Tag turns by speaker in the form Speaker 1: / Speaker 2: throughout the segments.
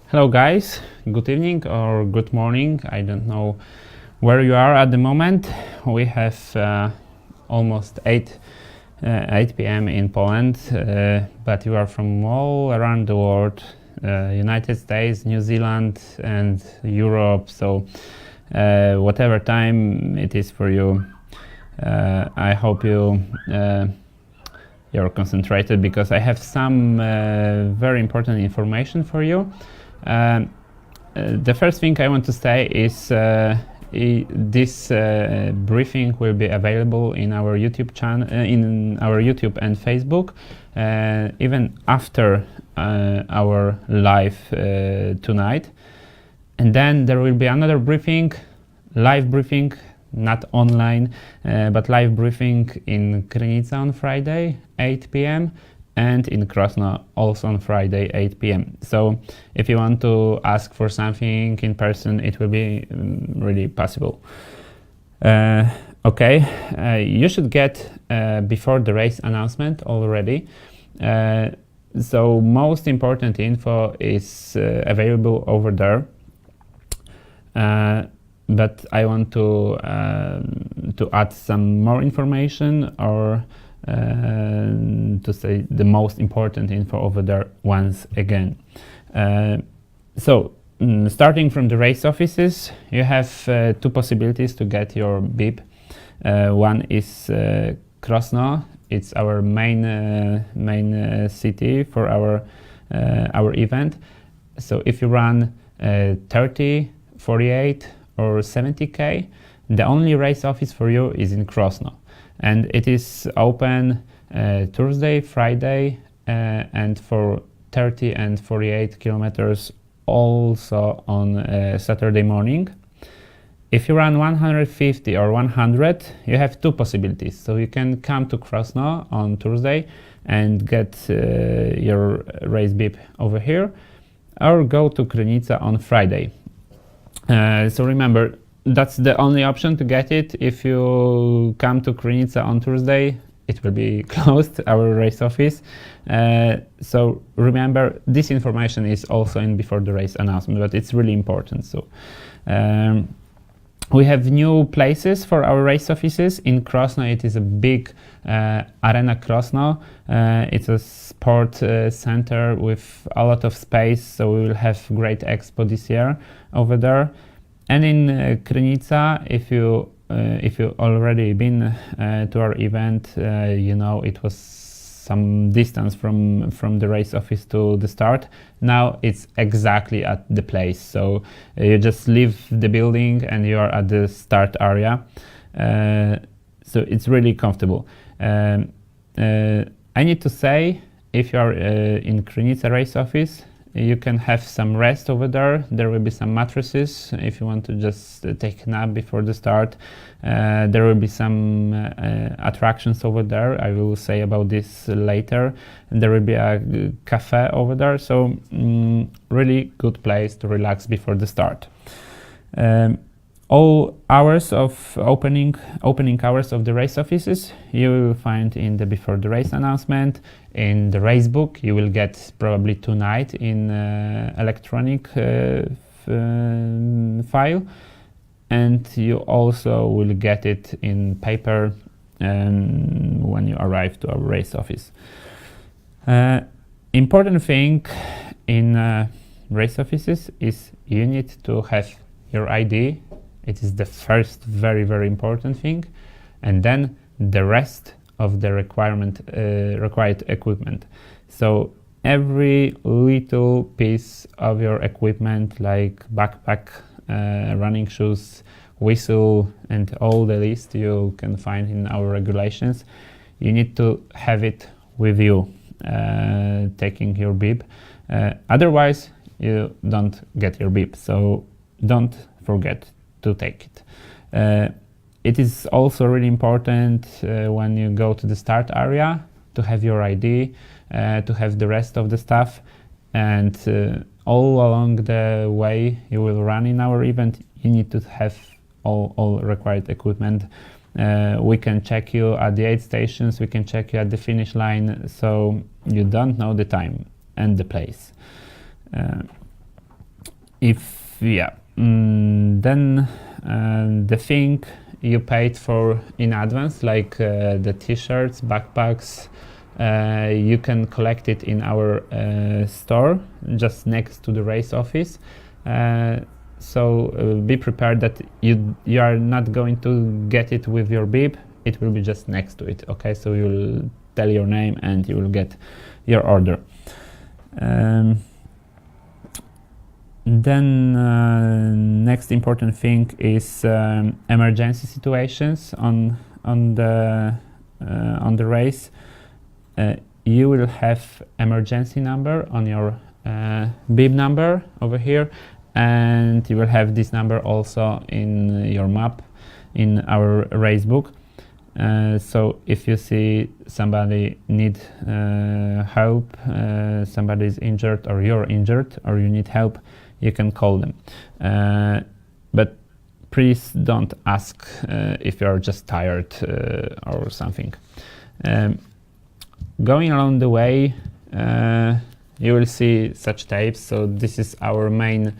Speaker 1: Hello guys, good evening or good morning. I don't know where you are at the moment. We have almost 8 p.m. in Poland, but you are from all around the world, United States, New Zealand and Europe, so whatever time it is for you, I hope you're concentrated, because I have some very important information for you. The first thing I want to say is this briefing will be available in our YouTube channel, in our YouTube and Facebook, even after our live tonight. And then there will be another briefing, live briefing, not online, but live briefing in Krynica on Friday, 8 p.m. and in Krosno also on Friday, 8 p.m. So if you want to ask for something in person, it will be really possible. Okay, you should get before the race announcement already. So most important info is available over there. But I want to add some more information, or to say the most important info over there once again. Starting from the race offices, you have two possibilities to get your bib. One is Krosno. It's our main city for our event. So if you run 30, 48 or 70k, the only race office for you is in Krosno. And it is open Thursday, Friday, and for 30 and 48 kilometers also on Saturday morning. If you run 150 or 100, you have two possibilities. So you can come to Krosno on Thursday and get your race bib over here, or go to Krynica on Friday. So remember, that's the only option to get it. If you come to Krynica on Thursday, it will be closed, our race office. So remember, this information is also in before the race announcement, but it's really important. So we have new places for our race offices. In Krosno, it is a big Arena Krosno. It's a sport center with a lot of space, so we will have great expo this year over there. And in Krynica, if you already been to our event, you know it was some distance from the race office to the start. Now it's exactly at the place, so you just leave the building and you are at the start area. So it's really comfortable. I need to say, if you are in Krynica race office, you can have some rest over there. There will be some mattresses if you want to just take a nap before the start. There will be some attractions over there. I will say about this later. And there will be a cafe over there. So really good place to relax before the start. All hours of opening hours of the race offices you will find in the before the race announcement. In the race book you will get probably tonight in electronic file, and you also will get it in paper when you arrive to our race office. Important thing in race offices is you need to have your ID. It is the first very important thing, and then the rest of the required equipment. So every little piece of your equipment, like backpack, running shoes, whistle, and all the list you can find in our regulations, you need to have it with you, taking your bib. Otherwise you don't get your bib, so don't forget to take it. It is also really important when you go to the start area to have your ID, to have the rest of the stuff, and all along the way you will run in our event, you need to have all required equipment. We can check you at the aid stations, we can check you at the finish line, so you don't know the time and the place. Then the thing you paid for in advance, like the t-shirts, backpacks, you can collect it in our store just next to the race office. So be prepared that you are not going to get it with your bib. It will be just next to it. Okay, so you'll tell your name and you will get your order. Then next important thing is emergency situations on the race. You will have emergency number on your bib number over here, and you will have this number also in your map in our race book. So if you see somebody need help, somebody is injured, or you're injured, or you need help, you can call them. But please don't ask if you're just tired or something. Going along the way, you will see such tapes. So this is our main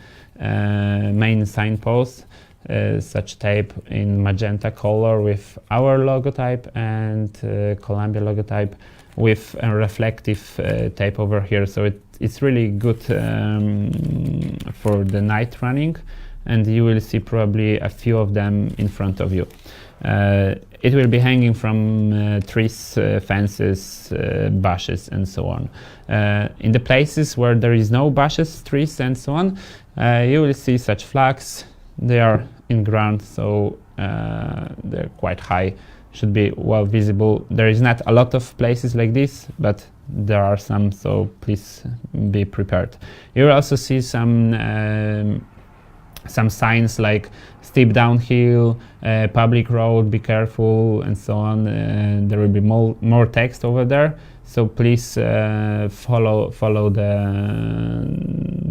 Speaker 1: signpost. Such tape in magenta color with our logotype and Columbia logotype with a reflective tape over here. So it's really good for the night running, and you will see probably a few of them in front of you. It will be hanging from trees, fences, bushes, and so on. In the places where there is no bushes, trees, and so on, you will see such flags. They are in ground, so they're quite high, should be well visible. There is not a lot of places like this, but there are some, so please be prepared. You will also see some signs like steep downhill, public road, be careful, and so on. There will be more text over there, so please follow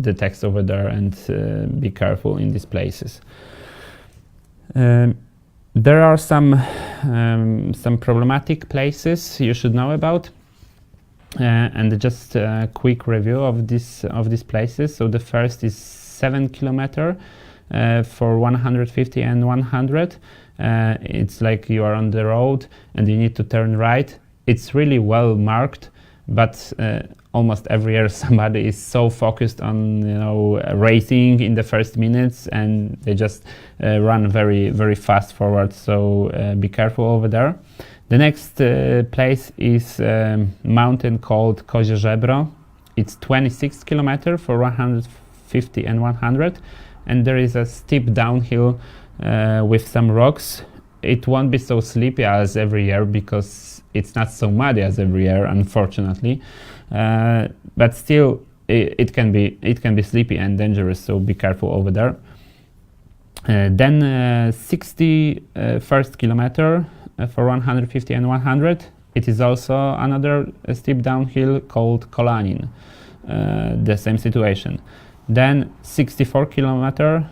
Speaker 1: the text over there and be careful in these places. There are some problematic places you should know about, and just a quick review of these places. So the first is 7 kilometer for 150 and 100. It's like you are on the road and you need to turn right. It's really well marked, but almost every year somebody is so focused on racing in the first minutes, and they just run very, very fast forward. So be careful over there. The next place is mountain called Kozie Żebro. It's 26 kilometers for 150 and 100, and there is a steep downhill with some rocks. It won't be so sleepy as every year because it's not so muddy as every year, unfortunately. But still, it can be sleepy and dangerous. So be careful over there. Then 61st kilometer for 150 and 100. It is also another steep downhill called Kolanin. The same situation. Then 64 kilometer.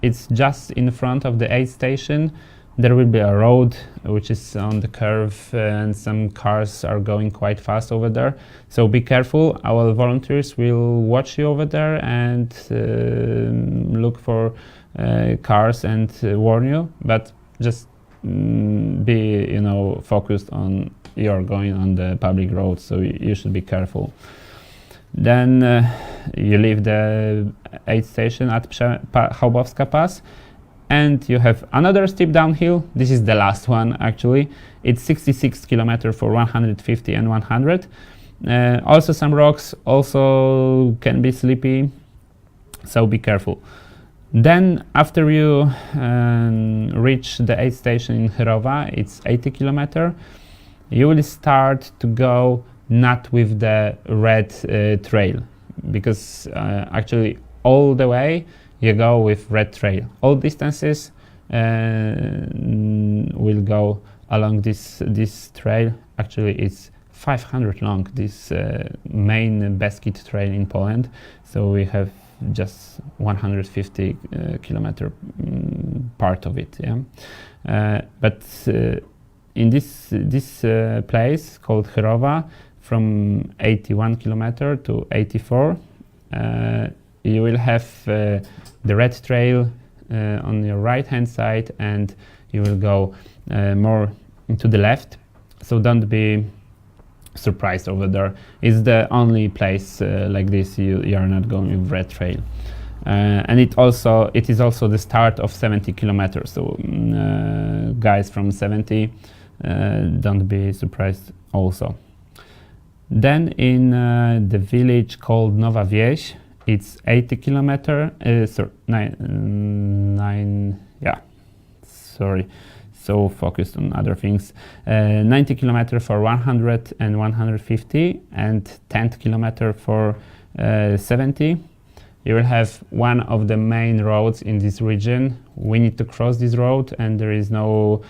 Speaker 1: It's just in front of the aid station. There will be a road which is on the curve, and some cars are going quite fast over there. So be careful. Our volunteers will watch you over there and look for cars and warn you. But just be focused on you're going on the public road, so you should be careful. Then you leave the aid station at Chałbowska Pass, and you have another steep downhill. This is the last one, actually. It's 66 kilometers for 150 and 100. Also some rocks, also can be sleepy, so be careful. Then after you reach the aid station in Chyrowa, it's 80 kilometers, you will start to go not with the red trail, because actually all the way you go with red trail. All distances will go along this trail. Actually, it's 500 long, this main Beskid trail in Poland. So we have just 150 kilometer part of it. Yeah, but in this place called Chyrowa, from 81 kilometer to 84. you will have the red trail on your right hand side, and you will go more to the left, so don't be surprised over there. It's the only place like this you are not going with red trail. And it is also the start of 70 kilometers, so guys from 70, don't be surprised also. Then in the village called Nowa Wieś, it's 80 kilometer, so focused on other things. 90 kilometer for 100 and 150, and 10 kilometer for 70. You will have one of the main roads in this region. We need to cross this road, and there is no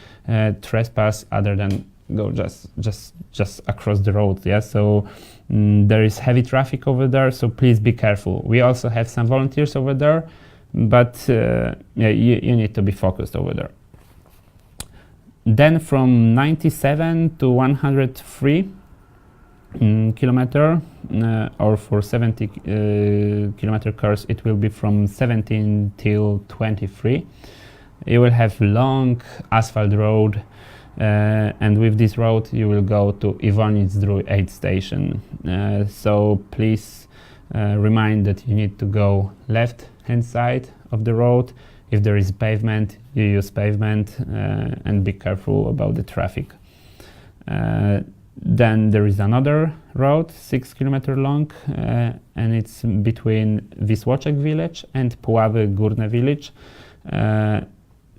Speaker 1: trespass other than go just across the road. Yeah, so there is heavy traffic over there, so please be careful. We also have some volunteers over there, but you need to be focused over there. Then from 97 to 103 kilometer, or for 70 kilometer course, it will be from 17 till 23. You will have long asphalt road, and with this road you will go to Iwonic-Zdrój aid station. So please remind that you need to go left hand side of the road. If there is pavement, you use pavement, and be careful about the traffic. Then there is another road, 6 kilometer long, and it's between Wisłoczek village and Puławy Górne village.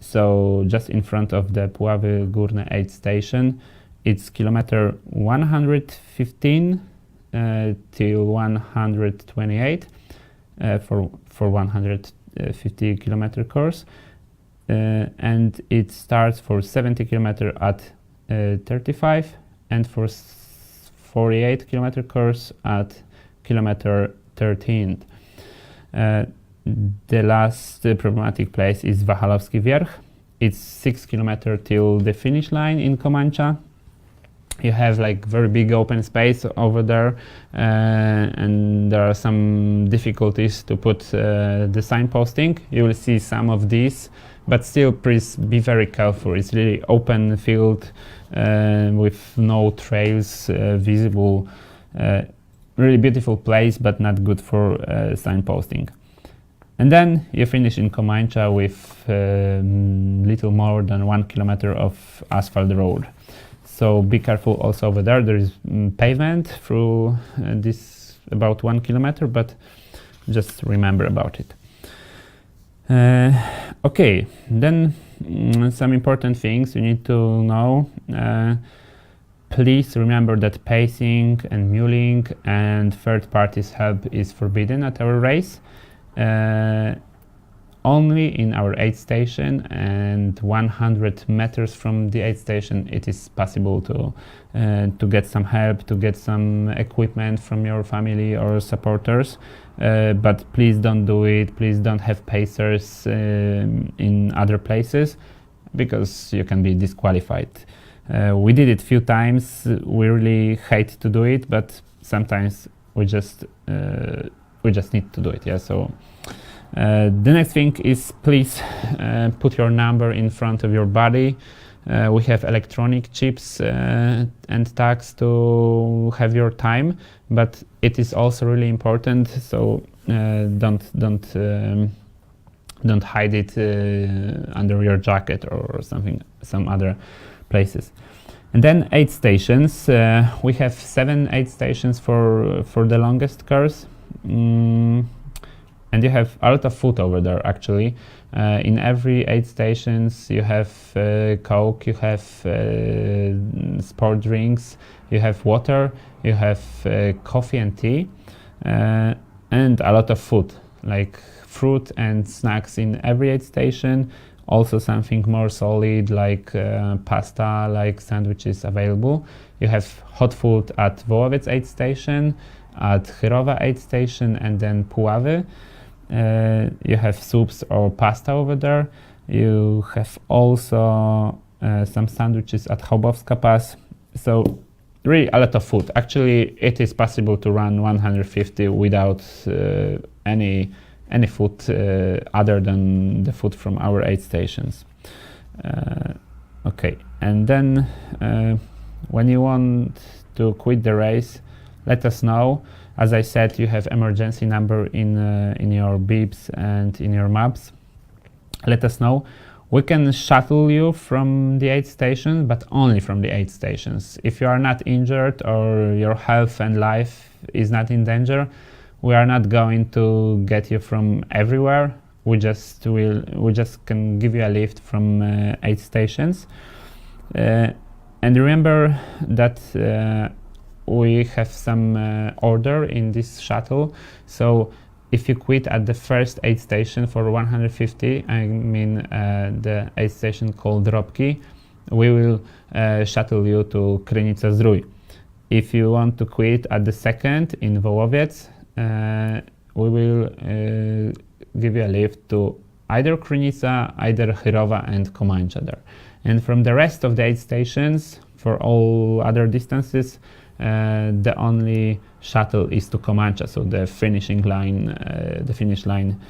Speaker 1: So just in front of the Puławy Górne aid station. It's kilometer 115 till 128 for 150 kilometer course, and it starts for 70 kilometer at 35, and for 48 kilometer course at kilometer 13. The last problematic place is Wachalowski Wierch. It's 6 kilometer till the finish line in Komańcza. You have like very big open space over there, and there are some difficulties to put the signposting. You will see some of these, but still please be very careful. It's really open field with no trails visible. Really beautiful place, but not good for signposting. And then you finish in Komańcza with little more than 1 kilometer of asphalt road. So be careful also over there. There is pavement through this about 1 kilometer, but just remember about it. Okay, then some important things you need to know. Please remember that pacing and muling and third parties help is forbidden at our race. Only in our aid station and 100 meters from the aid station it is possible to get some help, to get some equipment from your family or supporters, but please don't do it. Please don't have pacers in other places, because you can be disqualified. We did it few times. We really hate to do it, but sometimes we just need to do it. Yeah, so the next thing is please put your number in front of your body. We have electronic chips and tags to have your time, but it is also really important, so don't hide it under your jacket or some other places. And then aid stations. We have 7 aid stations for the longest course. And you have a lot of food over there, actually. In every aid stations you have Coke, you have sport drinks, you have water, you have coffee and tea, and a lot of food, like fruit and snacks in every aid station. Also something more solid like pasta, like sandwiches available. You have hot food at Wołowiec aid station, at Chyrowa aid station, and then Puławy. You have soups or pasta over there. You have also some sandwiches at Chaubowska Pass. So really a lot of food. Actually, it is possible to run 150 without any food other than the food from our aid stations. Okay, and then when you want to quit the race, let us know. As I said, you have emergency number in your bibs and in your maps. Let us know. We can shuttle you from the aid station, but only from the aid stations. If you are not injured or your health and life is not in danger, we are not going to get you from everywhere. We just can give you a lift from aid stations. And remember that we have some order in this shuttle. So if you quit at the first aid station for 150, I mean the aid station called Drobki, we will shuttle you to Krynica-Zdrój. If you want to quit at the second in Wołowiec, we will give you a lift to either Krynica, either Chyrowa and Komańcza there. And from the rest of the aid stations, for all other distances, the only shuttle is to Komańcza, so the finishing line, the finish line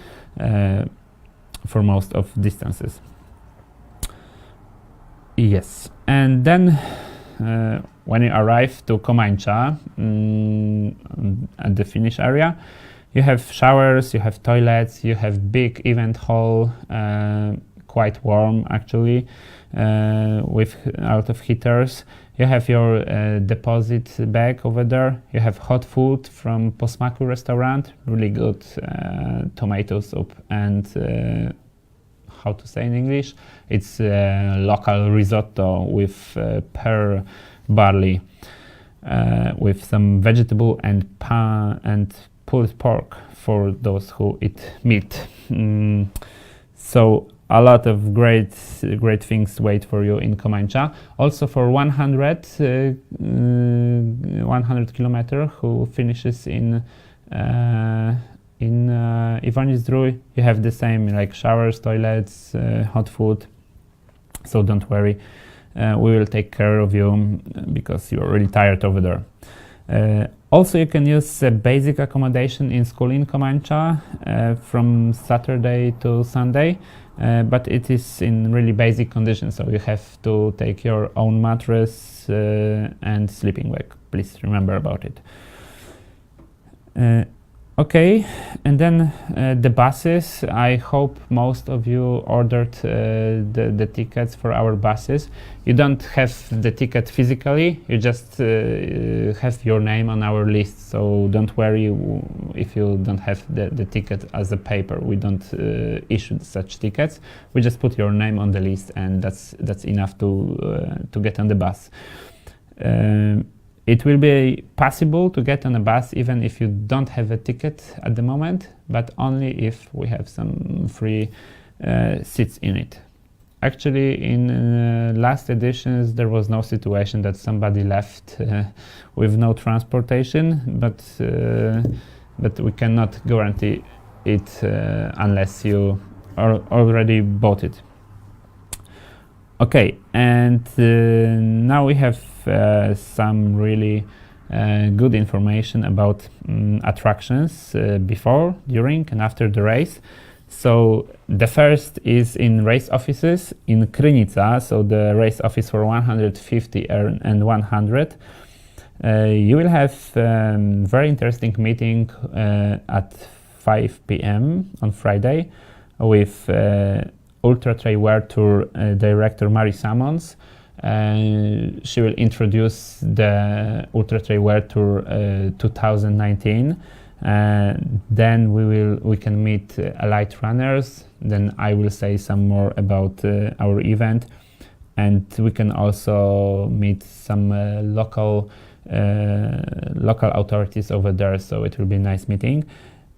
Speaker 1: for most of distances. Yes, and then when you arrive to Komańcza at the finish area, you have showers, you have toilets, you have big event hall, quite warm actually, with a lot of heaters. You have your deposit bag over there. You have hot food from Posmaku restaurant, really good tomato soup and how to say in English? It's local risotto with pear barley, with some vegetable and pulled pork for those who eat meat. So a lot of great things wait for you in Komańcza. Also for 100 kilometer who finishes in Iwoniec-Zdrój, you have the same like showers, toilets, hot food. So don't worry, we will take care of you because you're really tired over there. Also, you can use basic accommodation in school in Komańcza from Saturday to Sunday. But it is in really basic conditions, so you have to take your own mattress and sleeping bag. Please remember about it. Okay, and then the buses. I hope most of you ordered the tickets for our buses. You don't have the ticket physically, you just have your name on our list, so don't worry if you don't have the ticket as a paper. We don't issue such tickets. We just put your name on the list, and that's enough to get on the bus. It will be possible to get on a bus even if you don't have a ticket at the moment, but only if we have some free seats in it. Actually, in last editions there was no situation that somebody left with no transportation, but we cannot guarantee it unless you already bought it. Okay, and now we have some really good information about attractions before, during and after the race. So the first is in race offices in Krynica, so the race office for 150 and 100. You will have very interesting meeting at 5 p.m. on Friday with Ultra-Trail World Tour director Mari Samons. She will introduce the Ultra-Trail World Tour 2019. Then we can meet elite runners. Then I will say some more about our event, and we can also meet some local authorities over there. So it will be a nice meeting.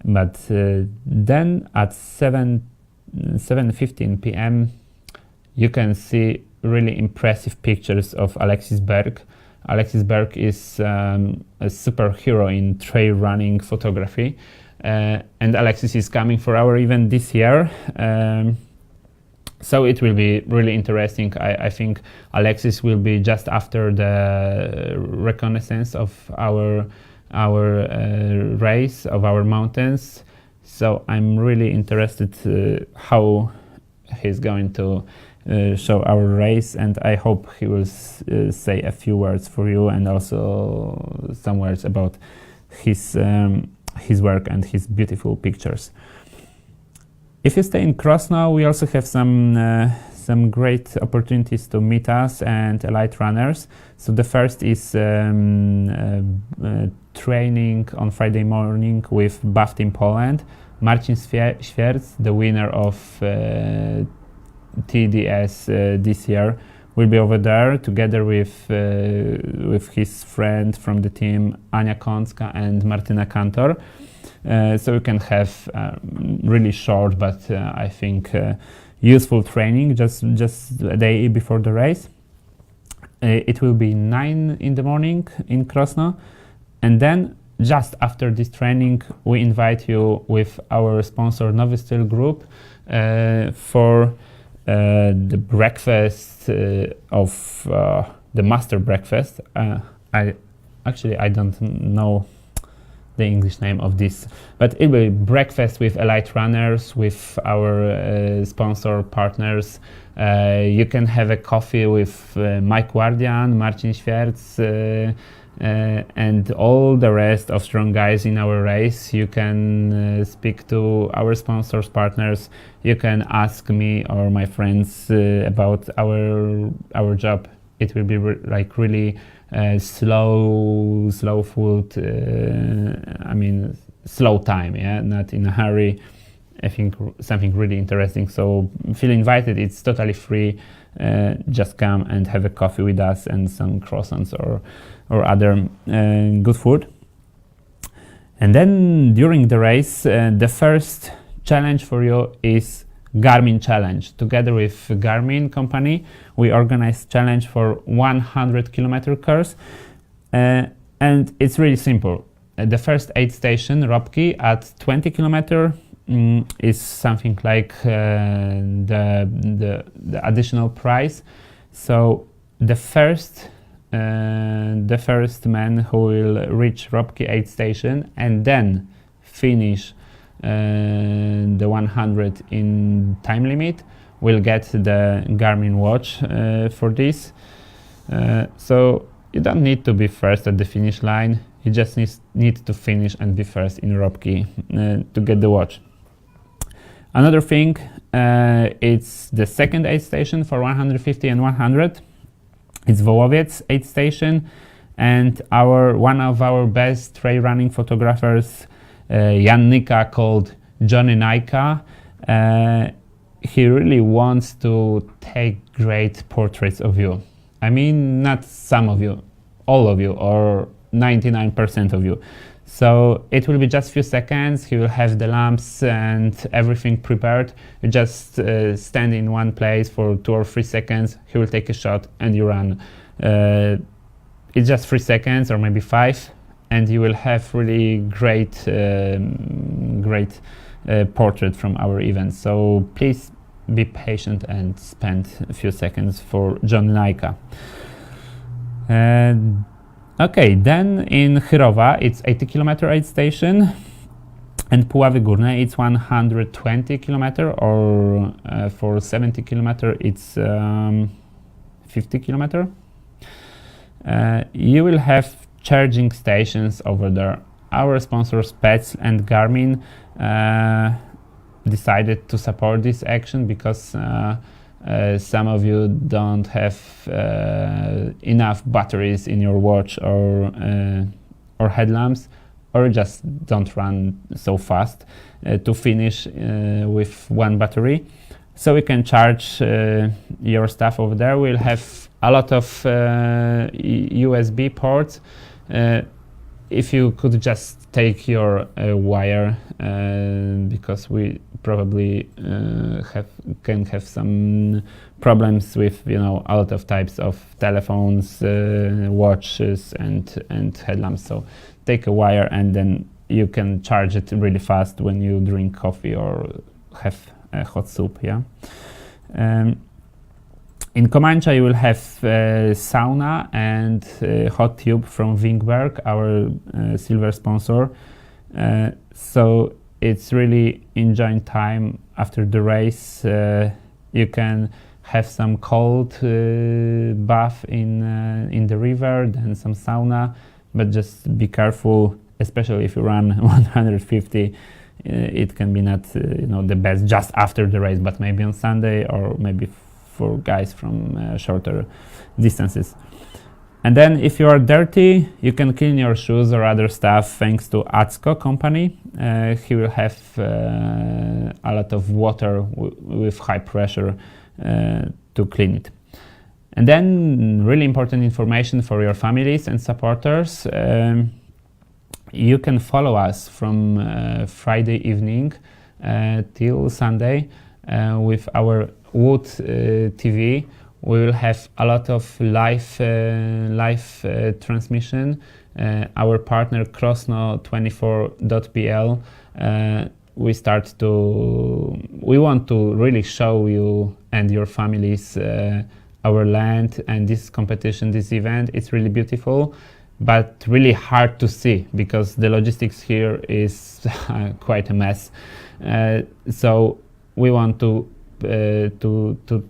Speaker 1: But then at 7:15 p.m. you can see really impressive pictures of Alexis Berg. Alexis Berg is a superhero in trail running photography, and Alexis is coming for our event this year. So it will be really interesting. I think Alexis will be just after the reconnaissance of our race, of our mountains. So I'm really interested how he's going to show our race, and I hope he will say a few words for you, and also some words about his work and his beautiful pictures. If you stay in Krosno, we also have some great opportunities to meet us and elite runners. So the first is training on Friday morning with BAF Team Poland. Marcin Świerc, the winner of TDS this year, will be over there together with his friend from the team Ania Kącka and Martyna Kantor. So we can have really short but I think useful training just a day before the race. It will be 9 in the morning in Krosno, and then just after this training we invite you with our sponsor Nowy Styl Group for the breakfast of the master breakfast. I don't know the English name of this, but it will be breakfast with elite runners, with our sponsor partners. You can have a coffee with Mike Guardian, Marcin Świerc, and all the rest of strong guys in our race. You can speak to our sponsors, partners. You can ask me or my friends about our job. It will be really slow food. Slow time. Yeah, not in a hurry. I think something really interesting. So feel invited. It's totally free. Just come and have a coffee with us and some croissants or other good food. And then during the race, the first challenge for you is Garmin challenge. Together with Garmin company, we organized challenge for 100 kilometer course, and it's really simple. The first aid station, Robki, at 20 kilometer is something like the additional price. So the first man who will reach Robki aid station and then finish the 100 in time limit will get the Garmin watch for this. So you don't need to be first at the finish line. You just need to finish and be first in Robki to get the watch. Another thing, it's the second aid station for 150 and 100. It's Wołowiec aid station, and one of our best trail running photographers, Jan Nyka, called Johnny Nyka. He really wants to take great portraits of you. I mean, not some of you, all of you, or 99% of you. So it will be just a few seconds. He will have the lamps and everything prepared. You just stand in one place for 2 or 3 seconds. He will take a shot and you run. It's just 3 seconds or maybe 5, and you will have really great portrait from our event. So please be patient and spend a few seconds for John Nyka. Okay, then in Chyrowa it's 80 kilometer aid station, and Puławy Górne it's 120 kilometer, or for 70 kilometer it's 50 kilometer. You will have charging stations over there. Our sponsors Pets and Garmin decided to support this action because some of you don't have enough batteries in your watch or headlamps, or just don't run so fast to finish with one battery. So we can charge your stuff over there. We'll have a lot of USB ports. If you could just take your wire, because we probably can have some problems with a lot of types of telephones, watches and headlamps. So take a wire and then you can charge it really fast when you drink coffee or have a hot soup. Yeah. In Komańcza you will have sauna and hot tube from Wingberg, our silver sponsor. So it's really enjoying time after the race. You can have some cold bath in the river, then some sauna, but just be careful, especially if you run 150. It can be not the best just after the race, but maybe on Sunday or maybe for guys from shorter distances. And then if you are dirty, you can clean your shoes or other stuff thanks to Acko company. He will have a lot of water with high pressure to clean it. And then really important information for your families and supporters. You can follow us from Friday evening till Sunday with our Wood TV. We will have a lot of live transmission. Our partner Krosno24.pl. We want to really show you and your families our land and this competition, this event. It's really beautiful, but really hard to see because the logistics here is quite a mess. So we want to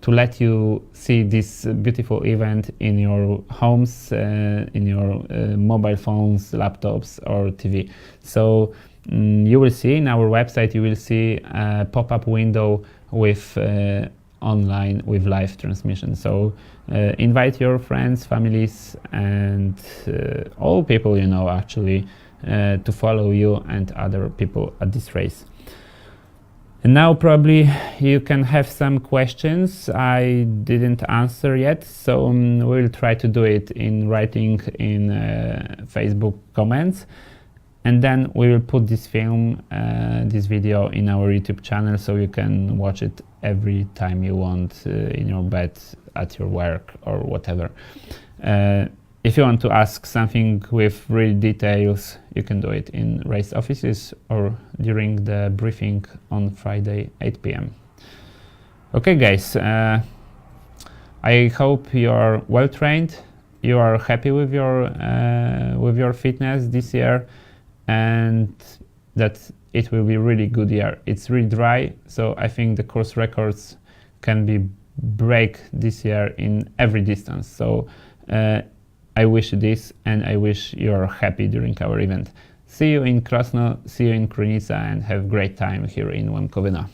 Speaker 1: let you see this beautiful event in your homes, in your mobile phones, laptops or TV. So you will see in our website, you will see a pop-up window with online with live transmission. So invite your friends, families and all people you know actually to follow you and other people at this race. And now probably you can have some questions I didn't answer yet, so we'll try to do it in writing in Facebook comments. And then we will put this film, this video in our YouTube channel so you can watch it every time you want in your bed, at your work or whatever. If you want to ask something with real details, you can do it in race offices or during the briefing on Friday 8 p.m. Okay guys, I hope you are well trained, you are happy with your fitness this year, and that it will be a really good year. It's really dry, so I think the course records can be break this year in every distance. So I wish you this, and I wish you are happy during our event. See you in Krosno, see you in Krynica, and have a great time here in Łemkowyna.